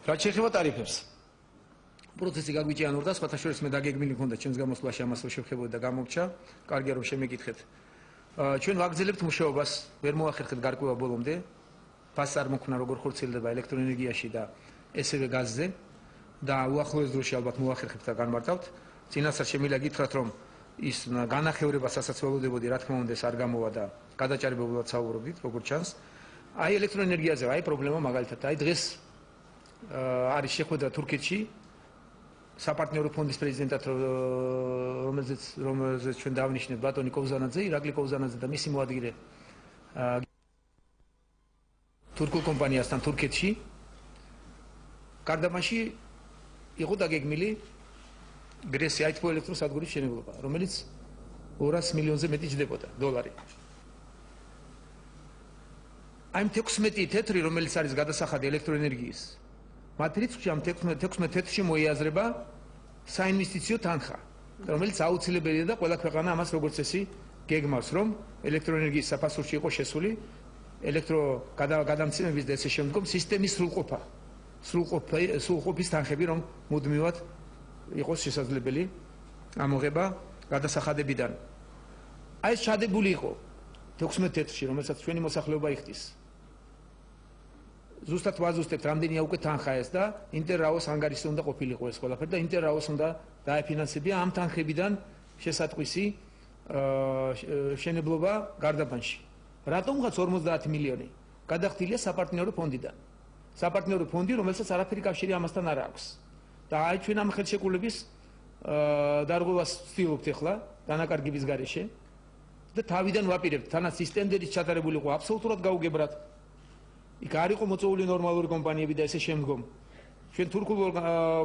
რაც შეეხება ტარიფებს. პროცესი გაგვიჭიანურდა და სხვათა შორის მე დაგეგმილი მქონდა ჩემს გამოსვლაში ამას რო შევხებოდი და გამოგჩა. კარგია რომ შემეკითხეთ. ჩვენ ვაგრძელებთ მუშაობას, ვერ მოახერხეთ გარკვევა ბოლომდე. ფასს არ მოხდა როგორ ხორციელდება ელექტროენერგიაში და ესევე გაზზე და უახლოეს დროში ალბათ მოახერხებთ და განმარტავთ. წინასწარ შემიძლია გითხრათ რომ ის განახევრება სასაც ველოდებოდი, რა თქმა უნდა ეს არ გამოვა და გადაჭარბებულად საუბრობდით, როგორც ჩანს. აი ელექტროენერგიაზე აი პრობლემა მაგალითად, აი დღეს არის შეხვედრა თურქეთში საპარტნიორო ფონდის პრეზიდენტად რომელზეც ჩვენ დავნიშნეთ ბატონი კოვზანაძე, ირაკლი კოვზანაძე და მისი მოადგილე თურქულ კომპანიასთან თურქეთში. გარდამაში იყო დაგეგმილი გრესი აითბო ელექტროსადგურის მშენებლობა, რომელიც 200 მილიონზე მეტი ჯდებოდა დოლარი. აი 16 თეთრი, რომელიც არის გადასახადი ელექტროენერგიის, მათ რიცხვში ამ 16 თეთრში მოიაზრება საინვესტიციო თანხა, რომელიც აუცილებელია და ყველა ქვეყანა ამას როგორც წესი გეგმავს, რომ ელექტროენერგიის საფასურში იყოს შესული გადამცემების და ესე შემდგომ სისტემის სრულყოფის თანხები, რომ მუდმივად იყოს შესაძლებელი ამოღება გადასახადებიდან. აი ეს ჩადებული იყო 16 თეთრში, რომელსაც ჩვენი მოსახლეობა იხდის. ზუსტად ვაზუსტებთ, რამდენია უკვე თანხა ეს და ინტერრაოს ანგარიშზე უნდა ყოფილიყო ეს ყველაფერი და ინტერრაოს უნდა დაეფინანსებია ამ თანხებიდან შესატყვისი მშენებლობა გარდაბანში. რატომღაც 50 მილიონი გადახდილია საპარტნიორო ფონდიდან. საპარტნიორო ფონდი, რომელსაც არაფერი კავშირი ამასთან არ აქვს. და აი ჩვენ ამ ხელშეკრულების დარღვევას ვცდილობთ ახლა დანაკარგების გარეშე და თავიდან ვაპირებთ, თანაც ის ტენდერიც ჩატარებული იყო აბსოლუტურად გაუგებრად. იქ არ იყო მოწვეული ნორმალური კომპანიები და ესე შემდგომ. ჩვენ თურქულ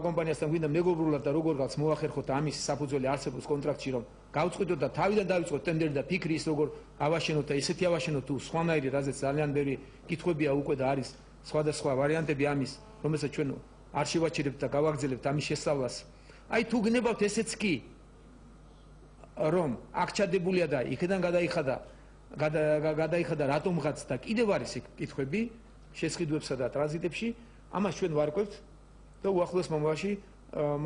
კომპანიასთან გვინდა მეგობრულად და როგორ გავს მოახერხოთ ამის საფუძველი არსებობს კონტრაქტში, რომ გავწყვიტოთ და თავიდან დავიწყოთ ტენდერი და ფიქრი ის როგორ ავაშენოთ და ესეთი ავაშენოთ თუ სხვანაირი, რაზეც ძალიან ბევრი კითხვებია უკვე და არის სხვადასხვა ვარიანტები ამის, რომელსაც ჩვენ არ შევაჩერებთ და გავაგრძელებთ ამის შესწავლას. აი თუ გნებავთ ესეც კი რომ აქ ჩადებულია და იქიდან გადაიხადა რატომღაც და კიდევ არის იქ კითხვები შესყიდვებსა და ტრანზიტებში, ამას ჩვენ ვარკვევთ და უახლოეს მომავალში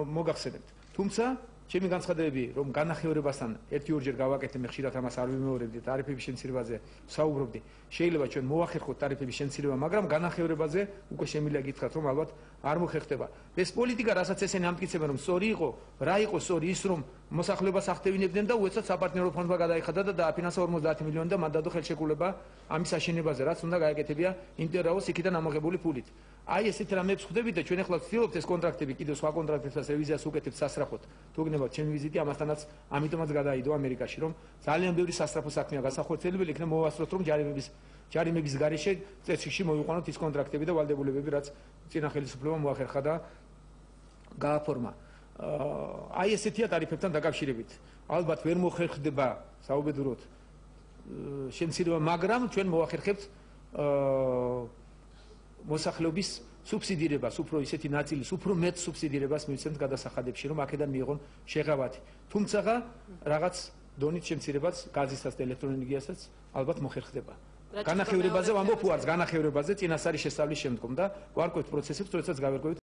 მოგახსენებთ. თუმცა ჩემი განცხადებები, რომ განახევრებასთან ერთი-ორჯერ გავაკეთე, მე ხშირად ამას არ ვიმეორებდი, ტარიფების შემცირებაზე საუბრობდი. შეიძლება ჩვენ მოახერხოთ ტარიფების შემცირება, მაგრამ განახევრებაზე უკვე შემიძლია გითხრათ, რომ ალბათ არ მოხერხდება. ეს პოლიტიკა, რასაც ესენი ამტკიცებენ, რომ სწორი იყო, რა იყო სწორი ის, რომ მოსახლეობას ახდევინებდნენ და უეცად საპარტნიორო ფონდმა გადაიხადა და დააფინანსა 50 მილიონი და მან დადო ხელშეკრულება ამის აშენებაზე, რაც უნდა გაეკეთებია ინტერრაოს იქიდან ამოღებული ფულით. აი ესეთ რამებს ხვდებით და ჩვენ ახლა ვცდილობთ ეს კონტრაქტები კიდევ სხვა კონტრაქტებსაც რევიზიას უკეთებთ სასწრაფოდ. თუ გნებავთ ჩემი ვიზიტი ამასთანაც ამიტომაც გადაიდო ამერიკაში, რომ ძალიან ბევრი სასწრაფო საქმეა გასახორციელებელი, იქნება მოვასწროთ, რომ ჯარიმების გარეშე წესრიგში მოიყვანოთ ის კონტრაქტები და ვალდებულებები, რაც წინა ხელისუფლებამ მოახერხა და გააფორმა. აი ესეთია ტარიფებთან დაკავშირებით. ალბათ ვერ მოხერხდება საუბედუროდ შემცირება, მაგრამ ჩვენ მოახერხებთ მოსახლეობის სუბსიდირებას, უფრო ისეთი ნაწილის, უფრო მეტ სუბსიდირებას მივცემთ გადასახადებში, რომ აქედან მიიღონ შეღავათი. თუმცა რაღაც დონით შემცირებაც გაზისაც და ელექტროენერგიასაც ალბათ მოხერხდება. განახევრებაზე ვამბობ უარს, განახევრებაზე წინასწარი შესწავლის შემდგომ და ვარკვევთ პროცესებს, როდესაც გავერკვევით